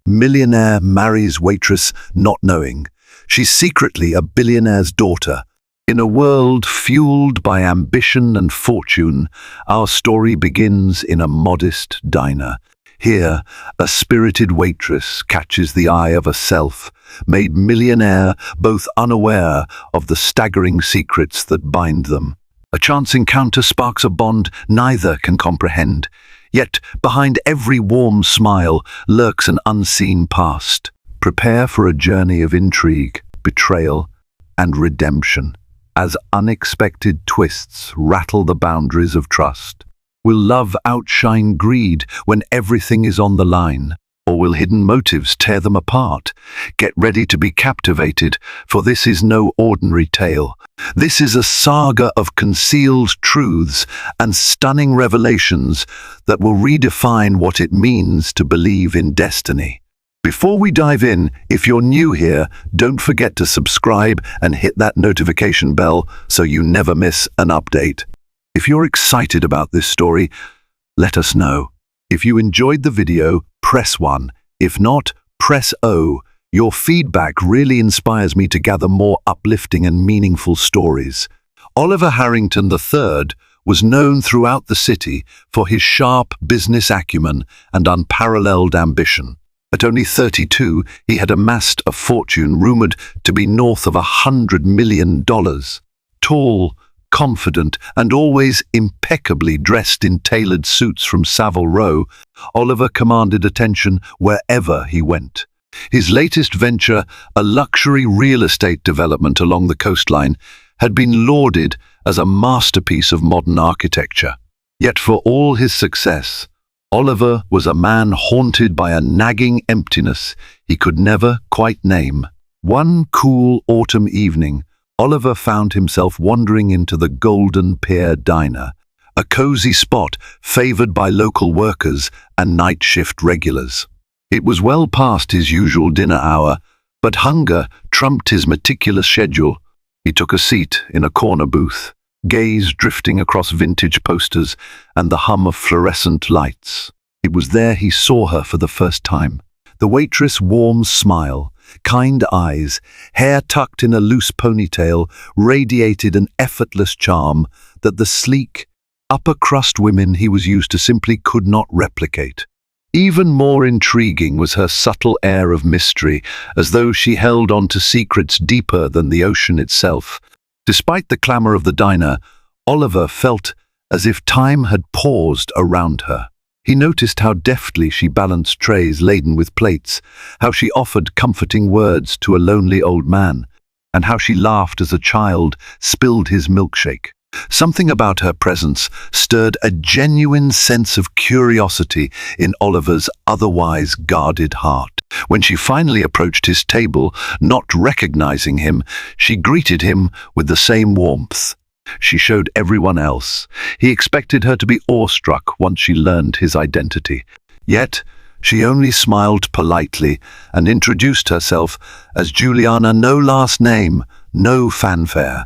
Millionaire Marries Waitress, not knowing she's secretly a billionaire's daughter. In a world fueled by ambition and fortune, our story begins in a modest diner. Here, a spirited waitress catches the eye of a self-made millionaire, both unaware of the staggering secrets that bind them. A chance encounter sparks a bond neither can comprehend. Yet, behind every warm smile lurks an unseen past. Prepare for a journey of intrigue, betrayal, and redemption, as unexpected twists rattle the boundaries of trust. Will love outshine greed when everything is on the line? Or will hidden motives tear them apart? Get ready to be captivated, for this is no ordinary tale. This is a saga of concealed truths and stunning revelations that will redefine what it means to believe in destiny. Before we dive in, if you're new here, don't forget to subscribe and hit that notification bell so you never miss an update. If you're excited about this story, let us know. If you enjoyed the video, press 1. If not, press O. Your feedback really inspires me to gather more uplifting and meaningful stories. Oliver Harrington III was known throughout the city for his sharp business acumen and unparalleled ambition. At only 32, he had amassed a fortune rumored to be north of $100 million. Tall, confident, and always impeccably dressed in tailored suits from Savile Row, Oliver commanded attention wherever he went. His latest venture, a luxury real estate development along the coastline, had been lauded as a masterpiece of modern architecture. Yet for all his success, Oliver was a man haunted by a nagging emptiness he could never quite name. One cool autumn evening, Oliver found himself wandering into the Golden Pier Diner, a cozy spot favored by local workers and night shift regulars. It was well past his usual dinner hour, but hunger trumped his meticulous schedule. He took a seat in a corner booth, gaze drifting across vintage posters and the hum of fluorescent lights. It was there he saw her for the first time. The waitress' warm smile, kind eyes, hair tucked in a loose ponytail, radiated an effortless charm that the sleek, upper-crust women he was used to simply could not replicate. Even more intriguing was her subtle air of mystery, as though she held on to secrets deeper than the ocean itself. Despite the clamor of the diner, Oliver felt as if time had paused around her. He noticed how deftly she balanced trays laden with plates, how she offered comforting words to a lonely old man, and how she laughed as a child spilled his milkshake. Something about her presence stirred a genuine sense of curiosity in Oliver's otherwise guarded heart. When she finally approached his table, not recognizing him, she greeted him with the same warmth she showed everyone else. He expected her to be awestruck once she learned his identity. Yet, she only smiled politely and introduced herself as Juliana, no last name, no fanfare.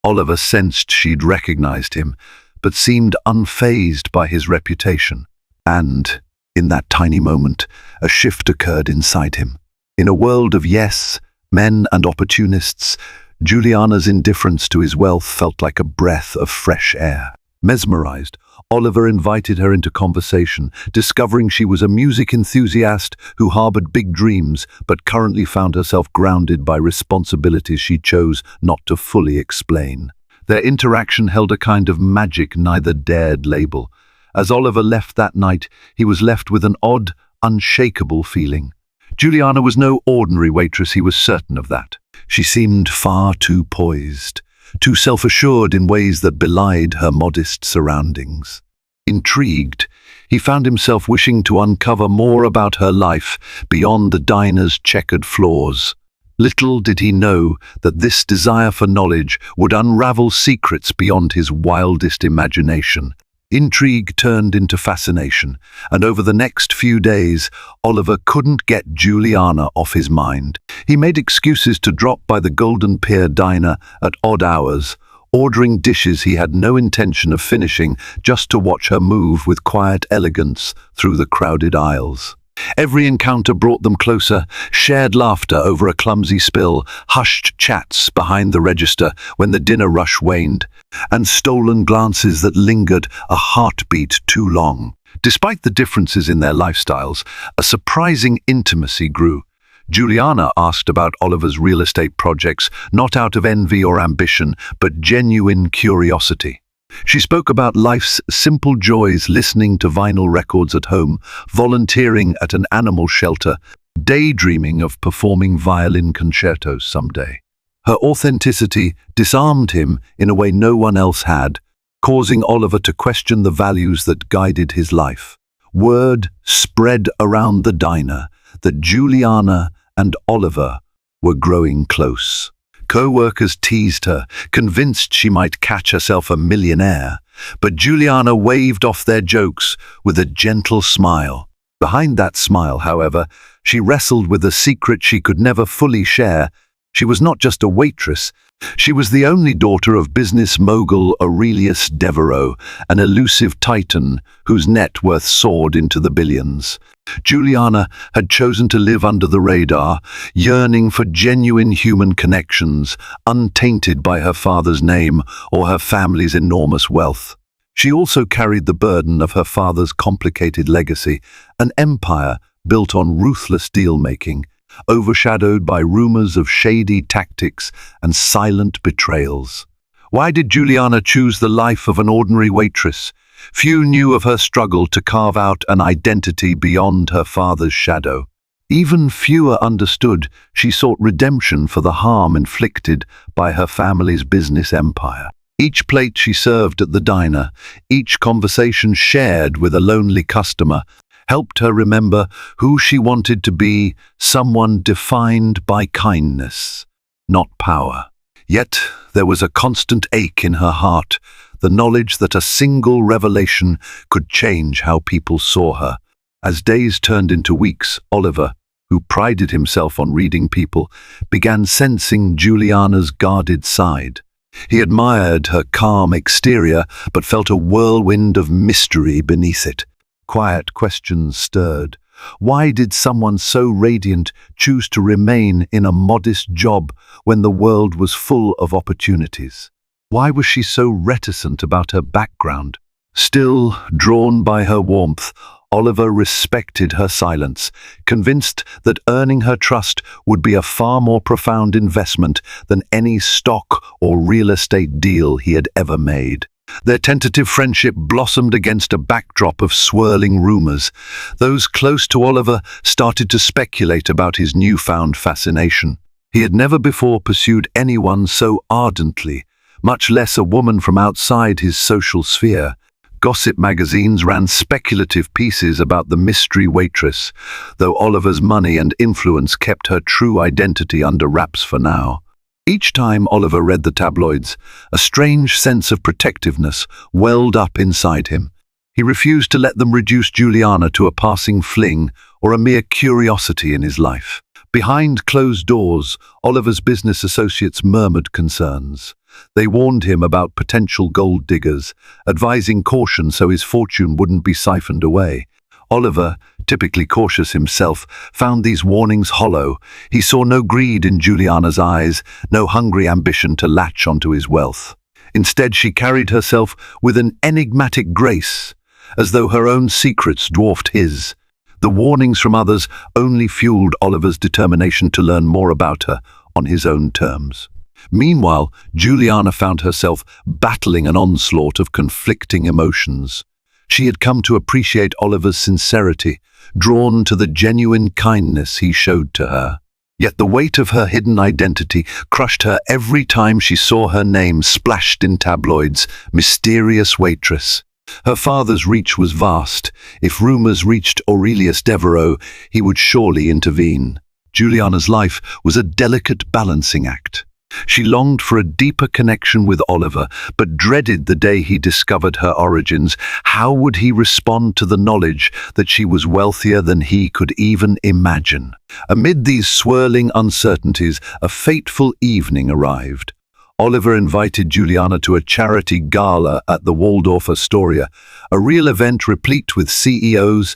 Oliver sensed she'd recognized him, but seemed unfazed by his reputation. And, in that tiny moment, a shift occurred inside him. In a world of yes, men and opportunists, Juliana's indifference to his wealth felt like a breath of fresh air. Mesmerized, Oliver invited her into conversation, discovering she was a music enthusiast who harbored big dreams but currently found herself grounded by responsibilities she chose not to fully explain. Their interaction held a kind of magic neither dared label. As Oliver left that night, he was left with an odd, unshakable feeling. Juliana was no ordinary waitress, he was certain of that. She seemed far too poised, too self-assured in ways that belied her modest surroundings. Intrigued, he found himself wishing to uncover more about her life beyond the diner's checkered floors. Little did he know that this desire for knowledge would unravel secrets beyond his wildest imagination. Intrigue turned into fascination, and over the next few days, Oliver couldn't get Juliana off his mind. He made excuses to drop by the Golden Pier Diner at odd hours, ordering dishes he had no intention of finishing just to watch her move with quiet elegance through the crowded aisles. Every encounter brought them closer, shared laughter over a clumsy spill, hushed chats behind the register when the dinner rush waned, and stolen glances that lingered a heartbeat too long. Despite the differences in their lifestyles, a surprising intimacy grew. Juliana asked about Oliver's real estate projects, not out of envy or ambition, but genuine curiosity. She spoke about life's simple joys, listening to vinyl records at home, volunteering at an animal shelter, daydreaming of performing violin concertos someday. Her authenticity disarmed him in a way no one else had, causing Oliver to question the values that guided his life. Word spread around the diner that Juliana and Oliver were growing close. Co-workers teased her, convinced she might catch herself a millionaire, but Juliana waved off their jokes with a gentle smile. Behind that smile, however, she wrestled with a secret she could never fully share. She was not just a waitress. She was the only daughter of business mogul Aurelius Devereaux, an elusive titan whose net worth soared into the billions. Juliana had chosen to live under the radar, yearning for genuine human connections, untainted by her father's name or her family's enormous wealth. She also carried the burden of her father's complicated legacy, an empire built on ruthless deal-making, overshadowed by rumors of shady tactics and silent betrayals. Why did Juliana choose the life of an ordinary waitress? Few knew of her struggle to carve out an identity beyond her father's shadow. Even fewer understood she sought redemption for the harm inflicted by her family's business empire. Each plate she served at the diner, each conversation shared with a lonely customer, helped her remember who she wanted to be, someone defined by kindness, not power. Yet there was a constant ache in her heart, the knowledge that a single revelation could change how people saw her. As days turned into weeks, Oliver, who prided himself on reading people, began sensing Juliana's guarded side. He admired her calm exterior, but felt a whirlwind of mystery beneath it. Quiet questions stirred. Why did someone so radiant choose to remain in a modest job when the world was full of opportunities? Why was she so reticent about her background? Still, drawn by her warmth, Oliver respected her silence, convinced that earning her trust would be a far more profound investment than any stock or real estate deal he had ever made. Their tentative friendship blossomed against a backdrop of swirling rumors. Those close to Oliver started to speculate about his newfound fascination. He had never before pursued anyone so ardently, much less a woman from outside his social sphere. Gossip magazines ran speculative pieces about the mystery waitress, though Oliver's money and influence kept her true identity under wraps for now. Each time Oliver read the tabloids, a strange sense of protectiveness welled up inside him. He refused to let them reduce Juliana to a passing fling or a mere curiosity in his life. Behind closed doors, Oliver's business associates murmured concerns. They warned him about potential gold diggers, advising caution so his fortune wouldn't be siphoned away. Oliver, typically cautious himself, found these warnings hollow. He saw no greed in Juliana's eyes, no hungry ambition to latch onto his wealth. Instead, she carried herself with an enigmatic grace, as though her own secrets dwarfed his. The warnings from others only fueled Oliver's determination to learn more about her on his own terms. Meanwhile, Juliana found herself battling an onslaught of conflicting emotions. She had come to appreciate Oliver's sincerity, drawn to the genuine kindness he showed to her. Yet the weight of her hidden identity crushed her every time she saw her name splashed in tabloids, mysterious waitress. Her father's reach was vast. If rumors reached Aurelius Devereaux, he would surely intervene. Juliana's life was a delicate balancing act. She longed for a deeper connection with Oliver, but dreaded the day he discovered her origins. How would he respond to the knowledge that she was wealthier than he could even imagine? Amid these swirling uncertainties, a fateful evening arrived. Oliver invited Juliana to a charity gala at the Waldorf Astoria, a real event replete with CEOs,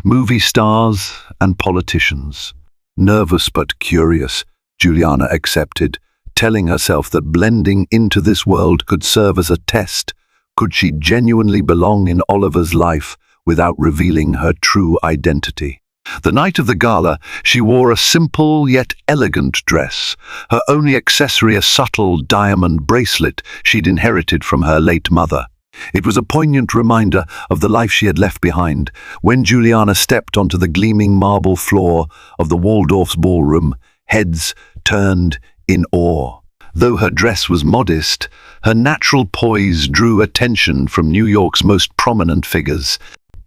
movie stars and politicians. Nervous but curious, Juliana accepted, telling herself that blending into this world could serve as a test. Could she genuinely belong in Oliver's life without revealing her true identity? The night of the gala, she wore a simple yet elegant dress, her only accessory a subtle diamond bracelet she'd inherited from her late mother. It was a poignant reminder of the life she had left behind. When Juliana stepped onto the gleaming marble floor of the Waldorf's ballroom, heads turned in awe. Though her dress was modest, her natural poise drew attention from New York's most prominent figures.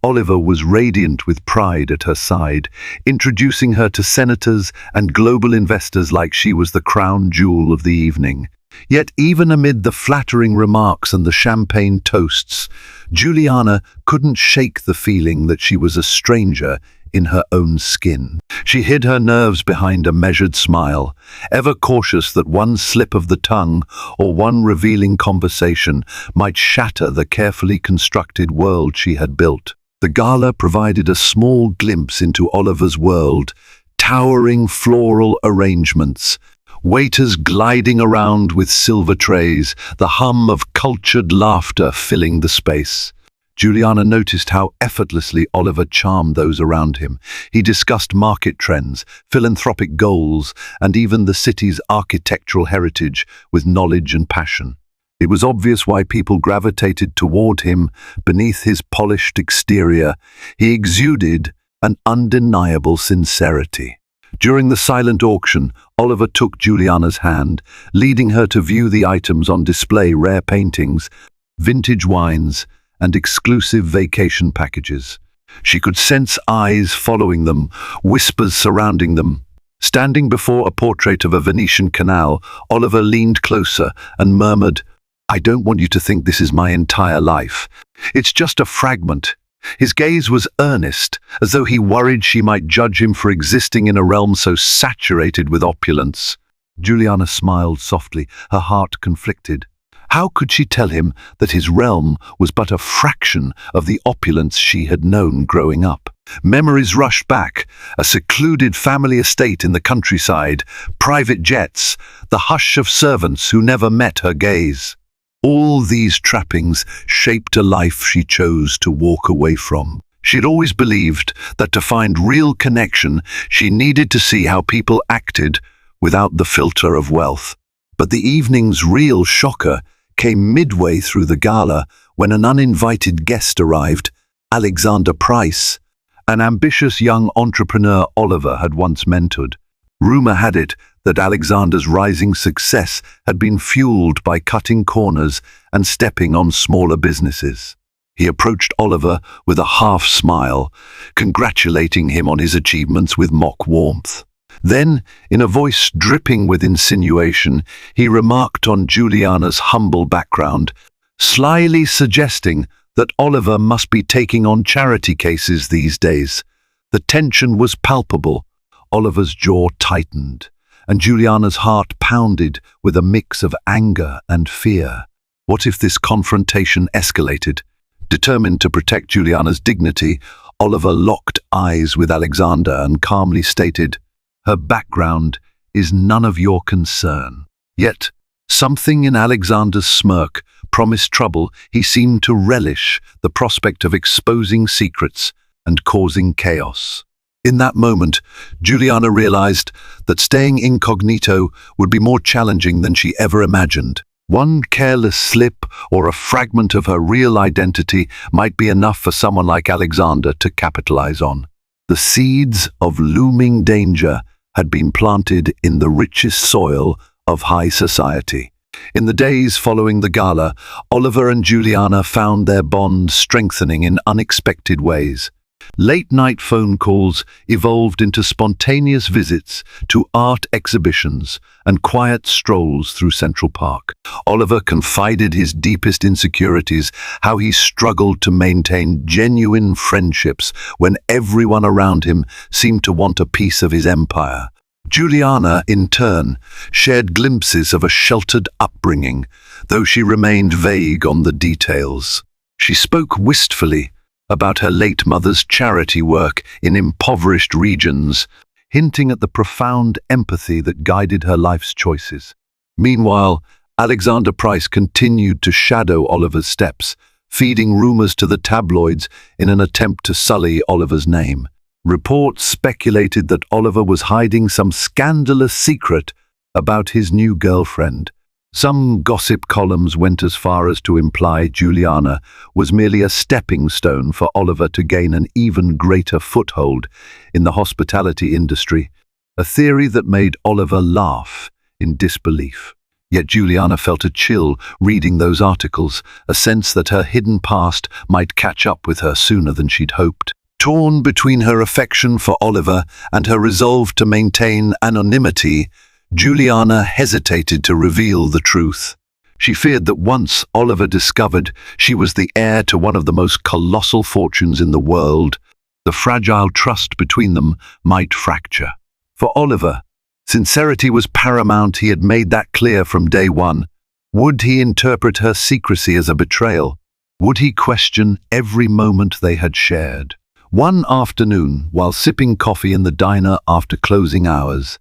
Oliver was radiant with pride at her side, introducing her to senators and global investors like she was the crown jewel of the evening. Yet even amid the flattering remarks and the champagne toasts, Juliana couldn't shake the feeling that she was a stranger in her own skin. She hid her nerves behind a measured smile, ever cautious that one slip of the tongue or one revealing conversation might shatter the carefully constructed world she had built. The gala provided a small glimpse into Oliver's world, towering floral arrangements, waiters gliding around with silver trays, the hum of cultured laughter filling the space. Juliana noticed how effortlessly Oliver charmed those around him. He discussed market trends, philanthropic goals, and even the city's architectural heritage with knowledge and passion. It was obvious why people gravitated toward him. Beneath his polished exterior, he exuded an undeniable sincerity. During the silent auction, Oliver took Juliana's hand, leading her to view the items on display: rare paintings, vintage wines, and exclusive vacation packages. She could sense eyes following them, whispers surrounding them. Standing before a portrait of a Venetian canal, Oliver leaned closer and murmured, "I don't want you to think this is my entire life. It's just a fragment." His gaze was earnest, as though he worried she might judge him for existing in a realm so saturated with opulence. Juliana smiled softly, her heart conflicted. How could she tell him that his realm was but a fraction of the opulence she had known growing up? Memories rushed back: a secluded family estate in the countryside, private jets, the hush of servants who never met her gaze. All these trappings shaped a life she chose to walk away from. She'd always believed that to find real connection, she needed to see how people acted without the filter of wealth. But the evening's real shocker came midway through the gala when an uninvited guest arrived: Alexander Price, an ambitious young entrepreneur Oliver had once mentored. Rumor had it that Alexander's rising success had been fueled by cutting corners and stepping on smaller businesses. He approached Oliver with a half smile, congratulating him on his achievements with mock warmth. Then, in a voice dripping with insinuation, he remarked on Juliana's humble background, slyly suggesting that Oliver must be taking on charity cases these days. The tension was palpable. Oliver's jaw tightened, and Juliana's heart pounded with a mix of anger and fear. What if this confrontation escalated? Determined to protect Juliana's dignity, Oliver locked eyes with Alexander and calmly stated, "Her background is none of your concern." Yet, something in Alexander's smirk promised trouble. He seemed to relish the prospect of exposing secrets and causing chaos. In that moment, Juliana realized that staying incognito would be more challenging than she ever imagined. One careless slip or a fragment of her real identity might be enough for someone like Alexander to capitalize on. The seeds of looming danger had been planted in the richest soil of high society. In the days following the gala, Oliver and Juliana found their bond strengthening in unexpected ways. Late-night phone calls evolved into spontaneous visits to art exhibitions and quiet strolls through Central Park. Oliver confided his deepest insecurities, how he struggled to maintain genuine friendships when everyone around him seemed to want a piece of his empire. Juliana, in turn, shared glimpses of a sheltered upbringing, though she remained vague on the details. She spoke wistfully about her late mother's charity work in impoverished regions, hinting at the profound empathy that guided her life's choices. Meanwhile, Alexander Price continued to shadow Oliver's steps, feeding rumors to the tabloids in an attempt to sully Oliver's name. Reports speculated that Oliver was hiding some scandalous secret about his new girlfriend. Some gossip columns went as far as to imply Juliana was merely a stepping stone for Oliver to gain an even greater foothold in the hospitality industry, a theory that made Oliver laugh in disbelief. Yet Juliana felt a chill reading those articles, a sense that her hidden past might catch up with her sooner than she'd hoped. Torn between her affection for Oliver and her resolve to maintain anonymity, Juliana hesitated to reveal the truth. She feared that once Oliver discovered she was the heir to one of the most colossal fortunes in the world, the fragile trust between them might fracture. For Oliver, sincerity was paramount. He had made that clear from day one. Would he interpret her secrecy as a betrayal? Would he question every moment they had shared? One afternoon, while sipping coffee in the diner after closing hours,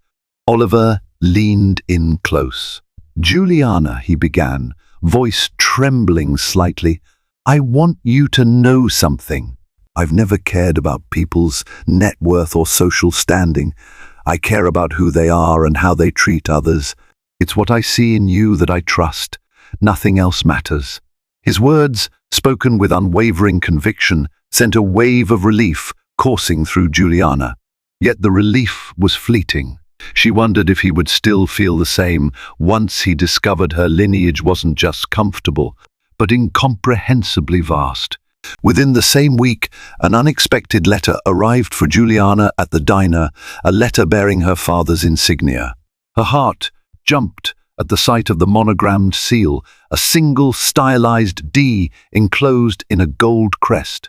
Oliver leaned in close. "Juliana," he began, voice trembling slightly, "I want you to know something. I've never cared about people's net worth or social standing. I care about who they are and how they treat others. It's what I see in you that I trust. Nothing else matters." His words, spoken with unwavering conviction, sent a wave of relief coursing through Juliana. Yet the relief was fleeting. She wondered if he would still feel the same once he discovered her lineage wasn't just comfortable, but incomprehensibly vast. Within the same week, an unexpected letter arrived for Juliana at the diner, a letter bearing her father's insignia. Her heart jumped at the sight of the monogrammed seal, a single stylized D enclosed in a gold crest.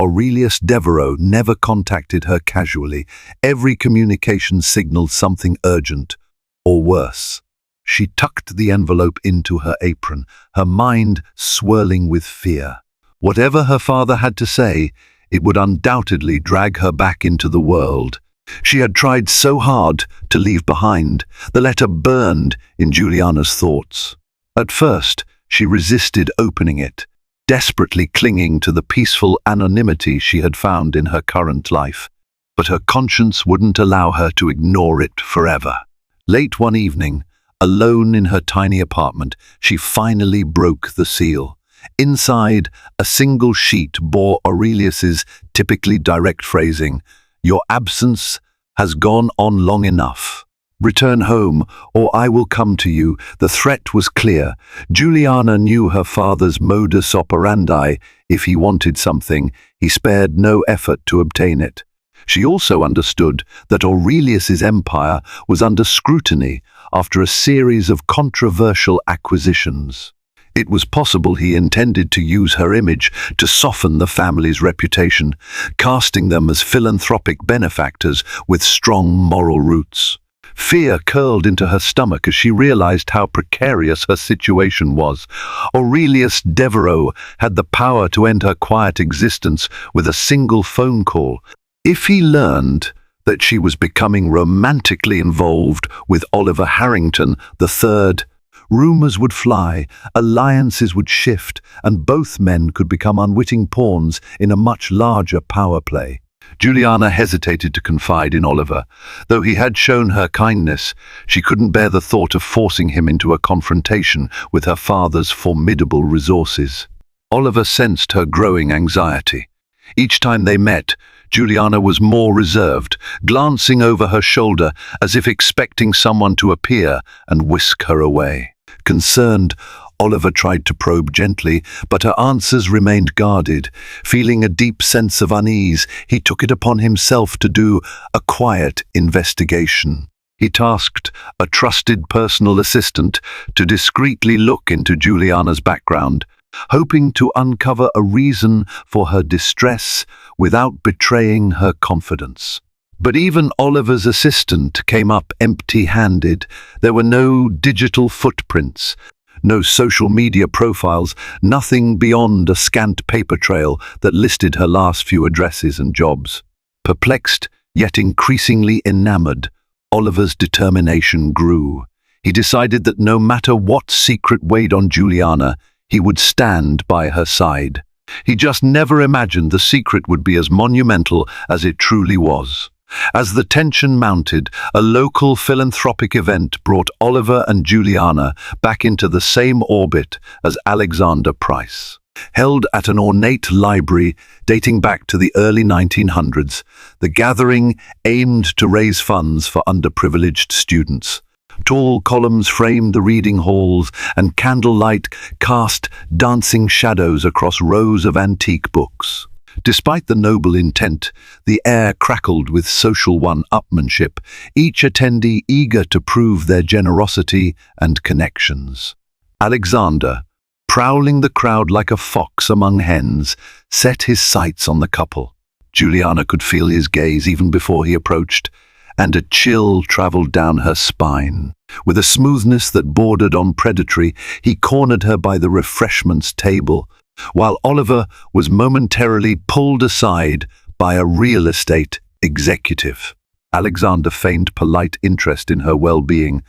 Aurelius Devereux never contacted her casually. Every communication signaled something urgent, or worse. She tucked the envelope into her apron, her mind swirling with fear. Whatever her father had to say, it would undoubtedly drag her back into the world she had tried so hard to leave behind. The letter burned in Juliana's thoughts. At first, she resisted opening it, desperately clinging to the peaceful anonymity she had found in her current life. But her conscience wouldn't allow her to ignore it forever. Late one evening, alone in her tiny apartment, she finally broke the seal. Inside, a single sheet bore Aurelius's typically direct phrasing, "Your absence has gone on long enough. Return home, or I will come to you." The threat was clear. Juliana knew her father's modus operandi. If he wanted something, he spared no effort to obtain it. She also understood that Aurelius's empire was under scrutiny after a series of controversial acquisitions. It was possible he intended to use her image to soften the family's reputation, casting them as philanthropic benefactors with strong moral roots. Fear curled into her stomach as she realized how precarious her situation was. Aurelius Devereux had the power to end her quiet existence with a single phone call. If he learned that she was becoming romantically involved with Oliver Harrington III, rumors would fly, alliances would shift, and both men could become unwitting pawns in a much larger power play. Juliana hesitated to confide in Oliver. Though he had shown her kindness, she couldn't bear the thought of forcing him into a confrontation with her father's formidable resources. Oliver sensed her growing anxiety. Each time they met, Juliana was more reserved, glancing over her shoulder as if expecting someone to appear and whisk her away. Concerned, Oliver tried to probe gently, but her answers remained guarded. Feeling a deep sense of unease, he took it upon himself to do a quiet investigation. He tasked a trusted personal assistant to discreetly look into Juliana's background, hoping to uncover a reason for her distress without betraying her confidence. But even Oliver's assistant came up empty-handed. There were no digital footprints, No social media profiles, nothing beyond a scant paper trail that listed her last few addresses and jobs. Perplexed, yet increasingly enamored, Oliver's determination grew. He decided that no matter what secret weighed on Juliana, he would stand by her side. He just never imagined the secret would be as monumental as it truly was. As the tension mounted, a local philanthropic event brought Oliver and Juliana back into the same orbit as Alexander Price. Held at an ornate library dating back to the early 1900s, the gathering aimed to raise funds for underprivileged students. Tall columns framed the reading halls, and candlelight cast dancing shadows across rows of antique books. Despite the noble intent, the air crackled with social one-upmanship, each attendee eager to prove their generosity and connections. Alexander, prowling the crowd like a fox among hens, set his sights on the couple. Juliana could feel his gaze even before he approached, and a chill travelled down her spine. With a smoothness that bordered on predatory, he cornered her by the refreshments table, while Oliver was momentarily pulled aside by a real estate executive. Alexander feigned polite interest in her well-being,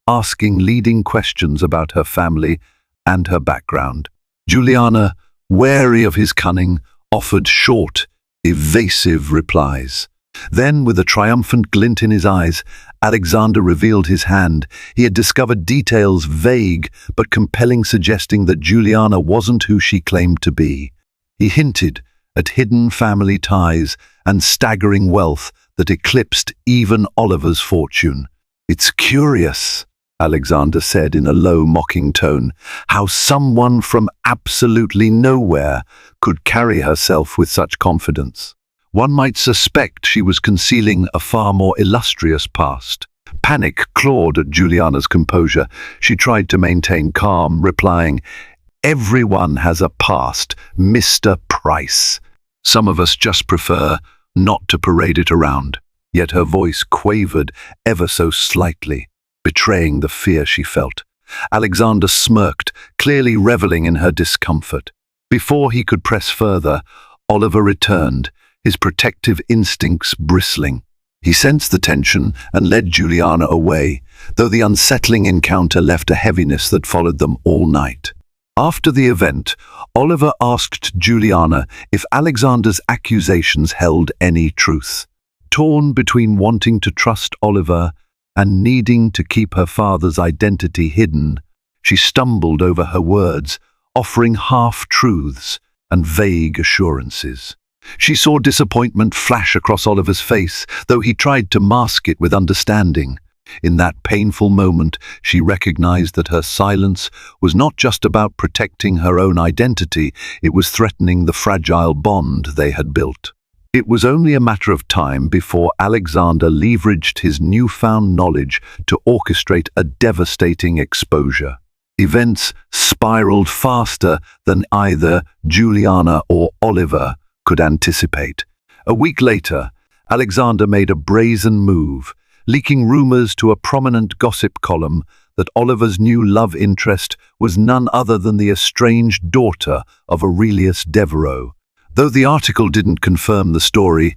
asking leading questions about her family and her background. Juliana, wary of his cunning, offered short, evasive replies. Then, with a triumphant glint in his eyes, Alexander revealed his hand. He had discovered details vague but compelling, suggesting that Juliana wasn't who she claimed to be. He hinted at hidden family ties and staggering wealth that eclipsed even Oliver's fortune. "It's curious," Alexander said in a low, mocking tone, "how someone from absolutely nowhere could carry herself with such confidence. One might suspect she was concealing a far more illustrious past." Panic clawed at Juliana's composure. She tried to maintain calm, replying, "Everyone has a past, Mr. Price. Some of us just prefer not to parade it around." Yet her voice quavered ever so slightly, betraying the fear she felt. Alexander smirked, clearly reveling in her discomfort. Before he could press further, Oliver returned, his protective instincts bristling. He sensed the tension and led Juliana away, though the unsettling encounter left a heaviness that followed them all night. After the event, Oliver asked Juliana if Alexander's accusations held any truth. Torn between wanting to trust Oliver and needing to keep her father's identity hidden, she stumbled over her words, offering half-truths and vague assurances. She saw disappointment flash across Oliver's face, though he tried to mask it with understanding. In that painful moment, she recognized that her silence was not just about protecting her own identity, it was threatening the fragile bond they had built. It was only a matter of time before Alexander leveraged his newfound knowledge to orchestrate a devastating exposure. Events spiraled faster than either Juliana or Oliver could anticipate. A week later, Alexander made a brazen move, leaking rumors to a prominent gossip column that Oliver's new love interest was none other than the estranged daughter of Aurelius Devereux. Though the article didn't confirm the story,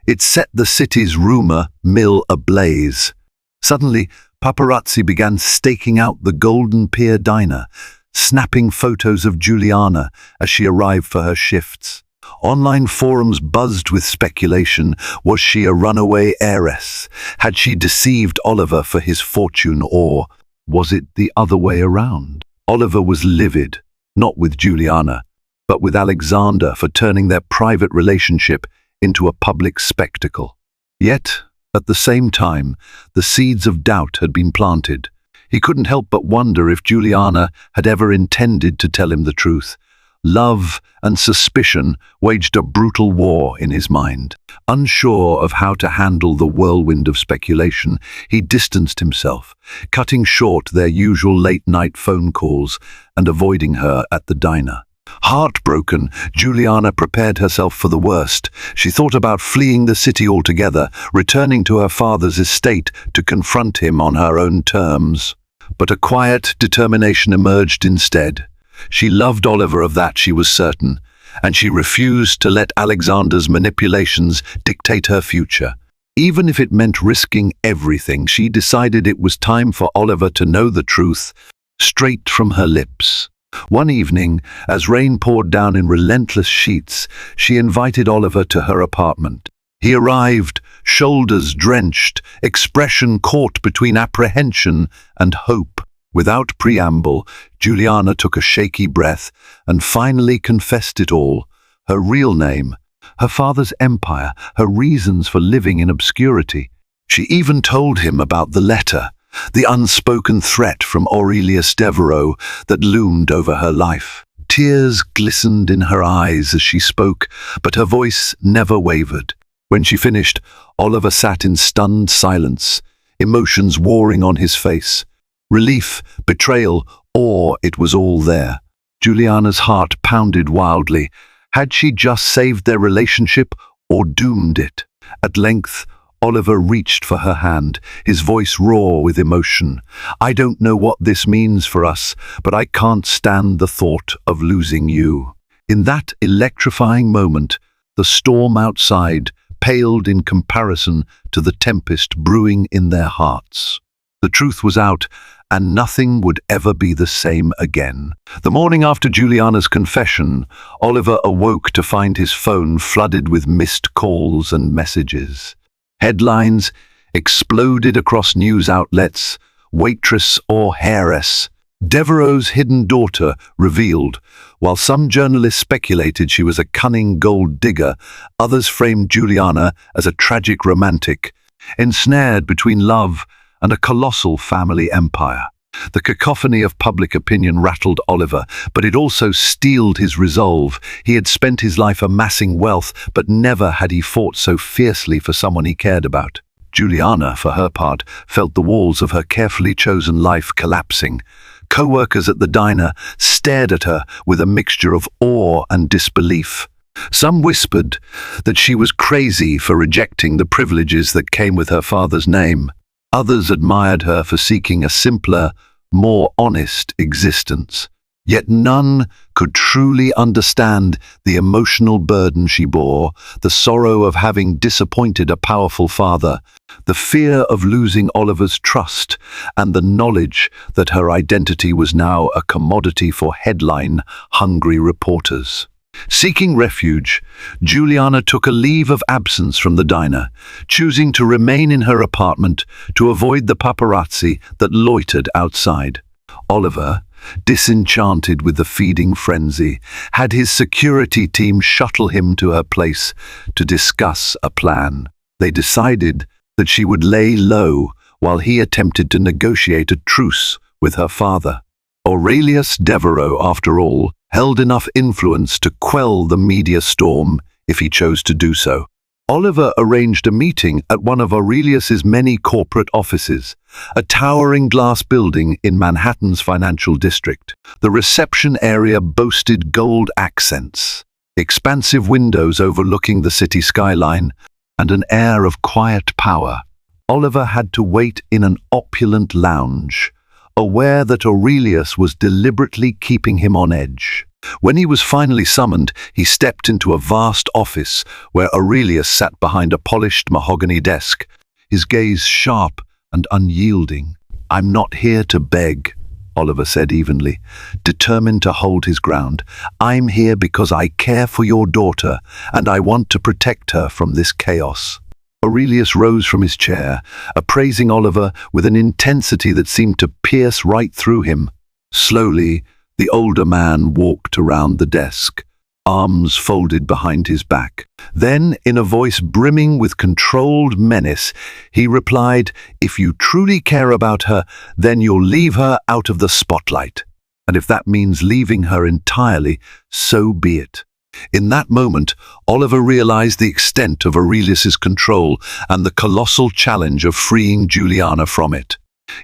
it set the city's rumor mill ablaze. Suddenly, paparazzi began staking out the Golden Pier diner, snapping photos of Juliana as she arrived for her shifts. Online forums buzzed with speculation. Was she a runaway heiress? Had she deceived Oliver for his fortune, or was it the other way around? Oliver was livid, not with Juliana, but with Alexander for turning their private relationship into a public spectacle. Yet, at the same time, the seeds of doubt had been planted. He couldn't help but wonder if Juliana had ever intended to tell him the truth. Love and suspicion waged a brutal war in his mind. Unsure of how to handle the whirlwind of speculation, he distanced himself, cutting short their usual late-night phone calls and avoiding her at the diner. Heartbroken, Juliana prepared herself for the worst. She thought about fleeing the city altogether, returning to her father's estate to confront him on her own terms. But a quiet determination emerged instead. She loved Oliver, of that she was certain, and she refused to let Alexander's manipulations dictate her future. Even if it meant risking everything, she decided it was time for Oliver to know the truth, straight from her lips. One evening, as rain poured down in relentless sheets, she invited Oliver to her apartment. He arrived, shoulders drenched, expression caught between apprehension and hope. Without preamble, Juliana took a shaky breath and finally confessed it all. Her real name, her father's empire, her reasons for living in obscurity. She even told him about the letter, the unspoken threat from Aurelius Devereux that loomed over her life. Tears glistened in her eyes as she spoke, but her voice never wavered. When she finished, Oliver sat in stunned silence, emotions warring on his face. Relief, betrayal, awe, it was all there. Juliana's heart pounded wildly. Had she just saved their relationship or doomed it? At length, Oliver reached for her hand, his voice raw with emotion. "I don't know what this means for us, but I can't stand the thought of losing you." In that electrifying moment, the storm outside paled in comparison to the tempest brewing in their hearts. The truth was out, and nothing would ever be the same again. The morning after Juliana's confession, Oliver awoke to find his phone flooded with missed calls and messages. Headlines exploded across news outlets: waitress or heiress, Devereux's hidden daughter revealed. While some journalists speculated she was a cunning gold digger, others framed Juliana as a tragic romantic, ensnared between love and a colossal family empire. The cacophony of public opinion rattled Oliver, but it also steeled his resolve. He had spent his life amassing wealth, but never had he fought so fiercely for someone he cared about. Juliana, for her part, felt the walls of her carefully chosen life collapsing. Co-workers at the diner stared at her with a mixture of awe and disbelief. Some whispered that she was crazy for rejecting the privileges that came with her father's name. Others admired her for seeking a simpler, more honest existence. Yet none could truly understand the emotional burden she bore, the sorrow of having disappointed a powerful father, the fear of losing Oliver's trust, and the knowledge that her identity was now a commodity for headline-hungry reporters. Seeking refuge, Juliana took a leave of absence from the diner, choosing to remain in her apartment to avoid the paparazzi that loitered outside. Oliver, disenchanted with the feeding frenzy, had his security team shuttle him to her place to discuss a plan. They decided that she would lay low while he attempted to negotiate a truce with her father. Aurelius Devereux, after all, held enough influence to quell the media storm if he chose to do so. Oliver arranged a meeting at one of Aurelius's many corporate offices, a towering glass building in Manhattan's financial district. The reception area boasted gold accents, expansive windows overlooking the city skyline, and an air of quiet power. Oliver had to wait in an opulent lounge, aware that Aurelius was deliberately keeping him on edge. When he was finally summoned, he stepped into a vast office where Aurelius sat behind a polished mahogany desk, his gaze sharp and unyielding. "I'm not here to beg," Oliver said evenly, determined to hold his ground. "I'm here because I care for your daughter, and I want to protect her from this chaos." Aurelius rose from his chair, appraising Oliver with an intensity that seemed to pierce right through him. Slowly, the older man walked around the desk, arms folded behind his back. Then, in a voice brimming with controlled menace, he replied, "If you truly care about her, then you'll leave her out of the spotlight. And if that means leaving her entirely, so be it." In that moment, Oliver realized the extent of Aurelius's control and the colossal challenge of freeing Juliana from it.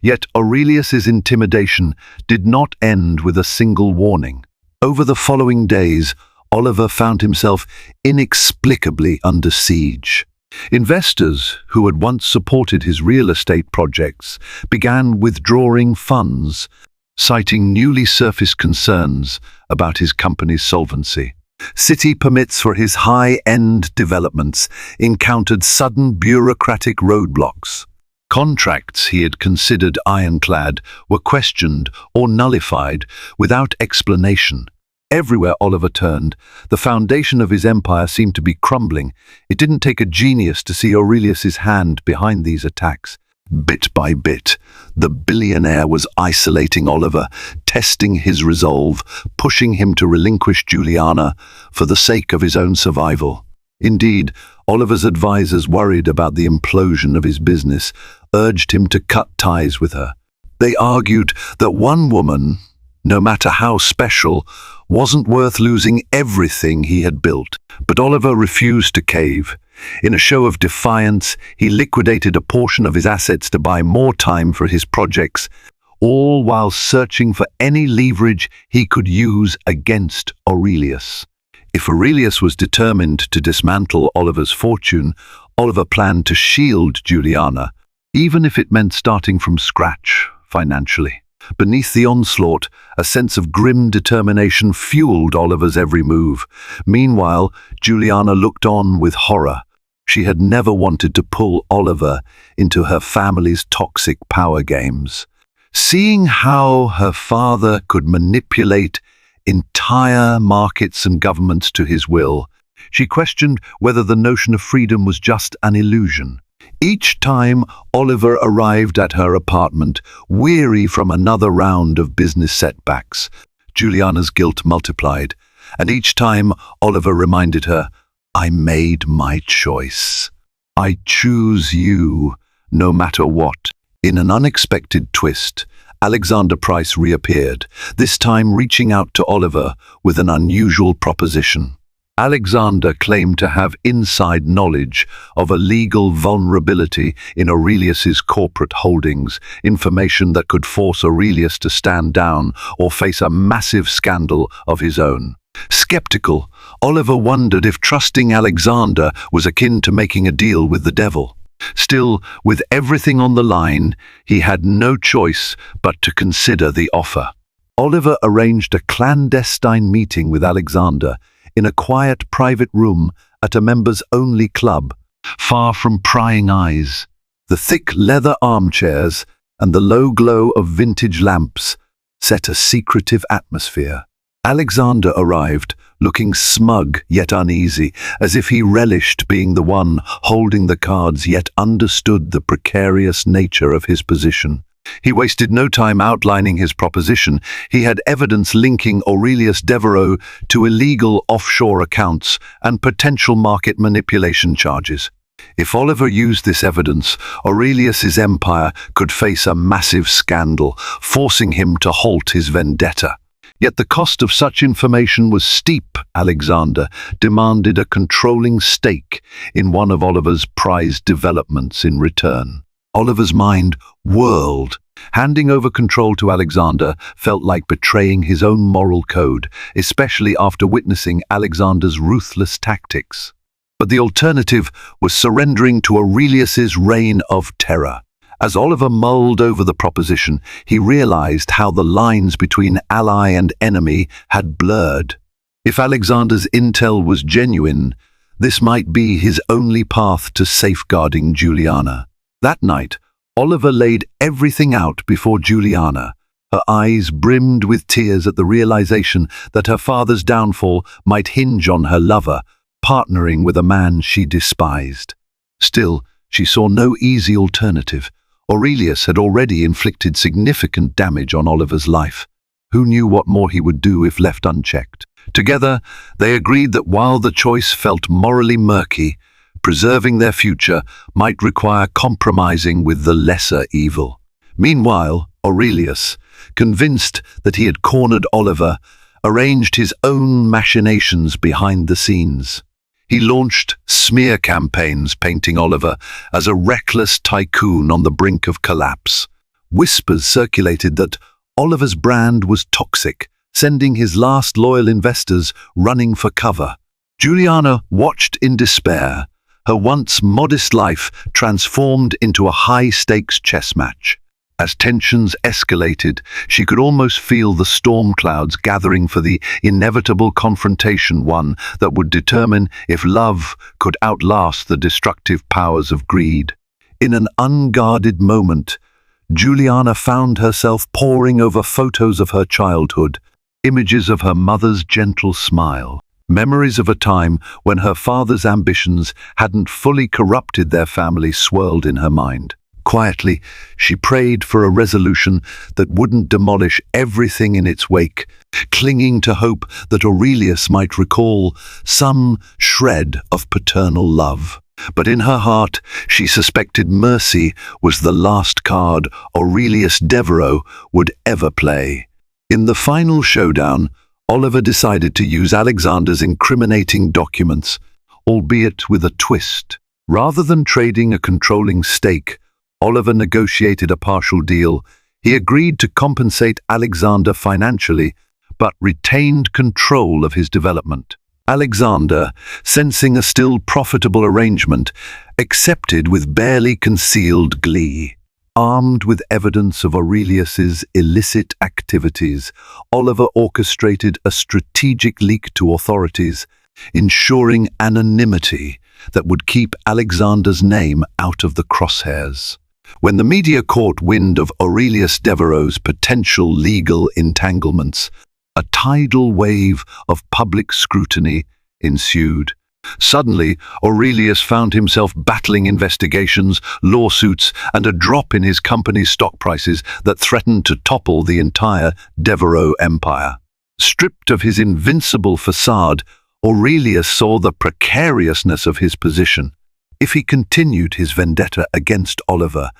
Yet Aurelius's intimidation did not end with a single warning. Over the following days, Oliver found himself inexplicably under siege. Investors who had once supported his real estate projects began withdrawing funds, citing newly surfaced concerns about his company's solvency. City permits for his high-end developments encountered sudden bureaucratic roadblocks. Contracts he had considered ironclad were questioned or nullified without explanation. Everywhere Oliver turned, the foundation of his empire seemed to be crumbling. It didn't take a genius to see Aurelius's hand behind these attacks. Bit by bit, the billionaire was isolating Oliver, testing his resolve, pushing him to relinquish Juliana for the sake of his own survival. Indeed, Oliver's advisors, worried about the implosion of his business, urged him to cut ties with her. They argued that one woman, no matter how special, wasn't worth losing everything he had built. But Oliver refused to cave. In a show of defiance, he liquidated a portion of his assets to buy more time for his projects, all while searching for any leverage he could use against Aurelius. If Aurelius was determined to dismantle Oliver's fortune, Oliver planned to shield Juliana, even if it meant starting from scratch financially. Beneath the onslaught, a sense of grim determination fueled Oliver's every move. Meanwhile, Juliana looked on with horror. She had never wanted to pull Oliver into her family's toxic power games. Seeing how her father could manipulate entire markets and governments to his will, she questioned whether the notion of freedom was just an illusion. Each time Oliver arrived at her apartment, weary from another round of business setbacks, Juliana's guilt multiplied, and each time Oliver reminded her, "I made my choice. I choose you, no matter what." In an unexpected twist, Alexander Price reappeared, this time reaching out to Oliver with an unusual proposition. Alexander claimed to have inside knowledge of a legal vulnerability in Aurelius's corporate holdings, information that could force Aurelius to stand down or face a massive scandal of his own. Skeptical, Oliver wondered if trusting Alexander was akin to making a deal with the devil. Still, with everything on the line, he had no choice but to consider the offer. Oliver arranged a clandestine meeting with Alexander in a quiet private room at a members-only club, far from prying eyes. The thick leather armchairs and the low glow of vintage lamps set a secretive atmosphere. Alexander arrived, looking smug yet uneasy, as if he relished being the one holding the cards yet understood the precarious nature of his position. He wasted no time outlining his proposition. He had evidence linking Aurelius Devereux to illegal offshore accounts and potential market manipulation charges. If Oliver used this evidence, Aurelius's empire could face a massive scandal, forcing him to halt his vendetta. Yet the cost of such information was steep. Alexander demanded a controlling stake in one of Oliver's prized developments in return. Oliver's mind whirled. Handing over control to Alexander felt like betraying his own moral code, especially after witnessing Alexander's ruthless tactics. But the alternative was surrendering to Aurelius's reign of terror. As Oliver mulled over the proposition, he realized how the lines between ally and enemy had blurred. If Alexander's intel was genuine, this might be his only path to safeguarding Juliana. That night, Oliver laid everything out before Juliana. Her eyes brimmed with tears at the realization that her father's downfall might hinge on her lover, partnering with a man she despised. Still, she saw no easy alternative. Aurelius had already inflicted significant damage on Oliver's life. Who knew what more he would do if left unchecked? Together, they agreed that while the choice felt morally murky, preserving their future might require compromising with the lesser evil. Meanwhile, Aurelius, convinced that he had cornered Oliver, arranged his own machinations behind the scenes. He launched smear campaigns painting Oliver as a reckless tycoon on the brink of collapse. Whispers circulated that Oliver's brand was toxic, sending his last loyal investors running for cover. Juliana watched in despair, her once modest life transformed into a high-stakes chess match. As tensions escalated, she could almost feel the storm clouds gathering for the inevitable confrontation, one that would determine if love could outlast the destructive powers of greed. In an unguarded moment, Juliana found herself poring over photos of her childhood, images of her mother's gentle smile, memories of a time when her father's ambitions hadn't fully corrupted their family swirled in her mind. Quietly, she prayed for a resolution that wouldn't demolish everything in its wake, clinging to hope that Aurelius might recall some shred of paternal love. But in her heart, she suspected mercy was the last card Aurelius Devereux would ever play. In the final showdown, Oliver decided to use Alexander's incriminating documents, albeit with a twist. Rather than trading a controlling stake, Oliver negotiated a partial deal. He agreed to compensate Alexander financially, but retained control of his development. Alexander, sensing a still profitable arrangement, accepted with barely concealed glee. Armed with evidence of Aurelius's illicit activities, Oliver orchestrated a strategic leak to authorities, ensuring anonymity that would keep Alexander's name out of the crosshairs. When the media caught wind of Aurelius Devereux's potential legal entanglements, a tidal wave of public scrutiny ensued. Suddenly, Aurelius found himself battling investigations, lawsuits, and a drop in his company's stock prices that threatened to topple the entire Devereux empire. Stripped of his invincible facade, Aurelius saw the precariousness of his position. If he continued his vendetta against Oliver,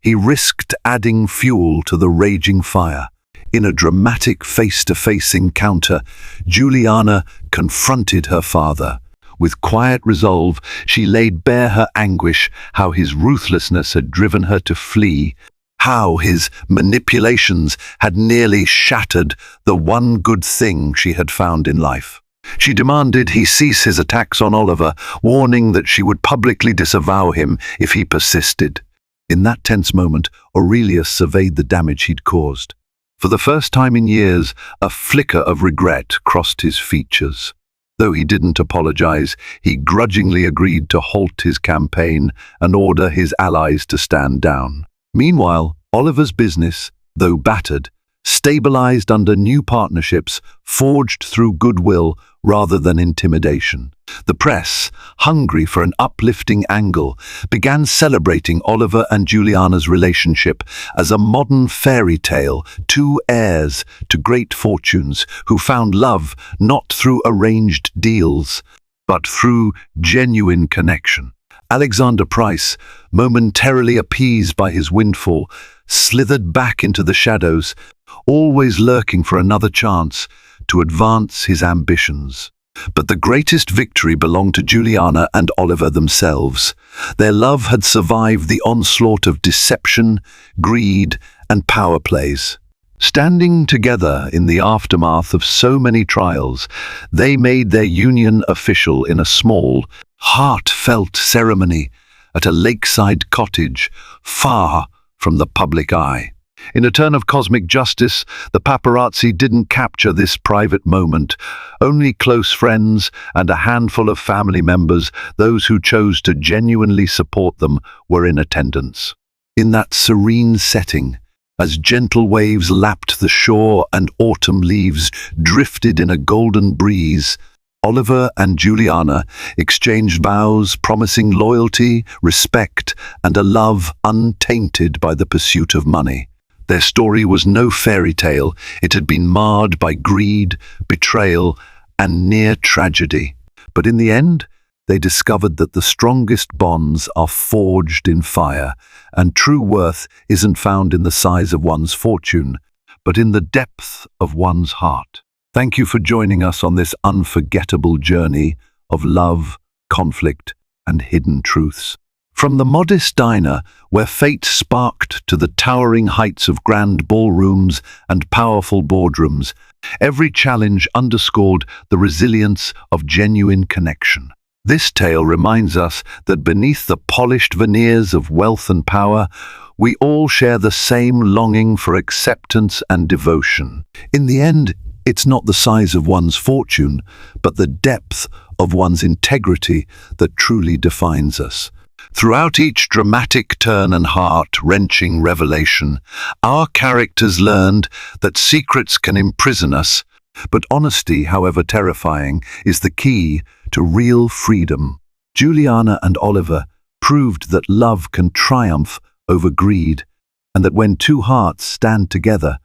he risked adding fuel to the raging fire. In a dramatic face-to-face encounter, Juliana confronted her father. With quiet resolve, she laid bare her anguish, how his ruthlessness had driven her to flee, how his manipulations had nearly shattered the one good thing she had found in life. She demanded he cease his attacks on Oliver, warning that she would publicly disavow him if he persisted. In that tense moment, Aurelius surveyed the damage he'd caused. For the first time in years, a flicker of regret crossed his features. Though he didn't apologize, he grudgingly agreed to halt his campaign and order his allies to stand down. Meanwhile, Oliver's business, though battered, stabilized under new partnerships forged through goodwill rather than intimidation. The press, hungry for an uplifting angle, began celebrating Oliver and Juliana's relationship as a modern fairy tale, two heirs to great fortunes who found love not through arranged deals, but through genuine connection. Alexander Price, momentarily appeased by his windfall, slithered back into the shadows, always lurking for another chance to advance his ambitions. But the greatest victory belonged to Juliana and Oliver themselves. Their love had survived the onslaught of deception, greed, and power plays. Standing together in the aftermath of so many trials, they made their union official in a small, heartfelt ceremony at a lakeside cottage far from the public eye. In a turn of cosmic justice, the paparazzi didn't capture this private moment. Only close friends and a handful of family members, those who chose to genuinely support them, were in attendance. In that serene setting, as gentle waves lapped the shore and autumn leaves drifted in a golden breeze, Oliver and Juliana exchanged vows promising loyalty, respect, and a love untainted by the pursuit of money. Their story was no fairy tale. It had been marred by greed, betrayal, and near tragedy. But in the end, they discovered that the strongest bonds are forged in fire, and true worth isn't found in the size of one's fortune, but in the depth of one's heart. Thank you for joining us on this unforgettable journey of love, conflict, and hidden truths. From the modest diner where fate sparked to the towering heights of grand ballrooms and powerful boardrooms, every challenge underscored the resilience of genuine connection. This tale reminds us that beneath the polished veneers of wealth and power, we all share the same longing for acceptance and devotion. In the end, it's not the size of one's fortune, but the depth of one's integrity that truly defines us. Throughout each dramatic turn and heart-wrenching revelation, our characters learned that secrets can imprison us, but honesty, however terrifying, is the key to real freedom. Juliana and Oliver proved that love can triumph over greed, and that when two hearts stand together,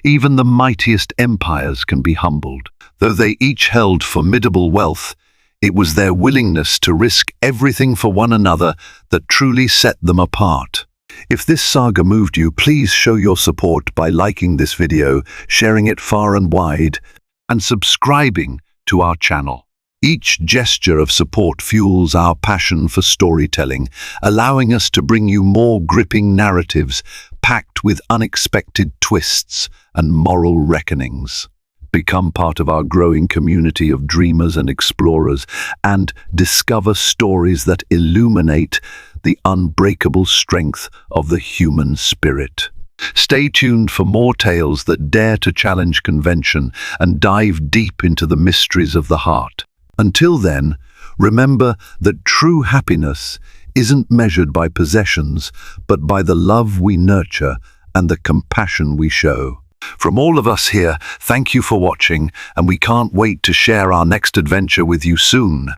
even the mightiest empires can be humbled. Though they each held formidable wealth, it was their willingness to risk everything for one another that truly set them apart. If this saga moved you, please show your support by liking this video, sharing it far and wide, and subscribing to our channel. Each gesture of support fuels our passion for storytelling, allowing us to bring you more gripping narratives packed with unexpected twists and moral reckonings. Become part of our growing community of dreamers and explorers, and discover stories that illuminate the unbreakable strength of the human spirit. Stay tuned for more tales that dare to challenge convention and dive deep into the mysteries of the heart. Until then, remember that true happiness isn't measured by possessions, but by the love we nurture and the compassion we show. From all of us here, thank you for watching, and we can't wait to share our next adventure with you soon.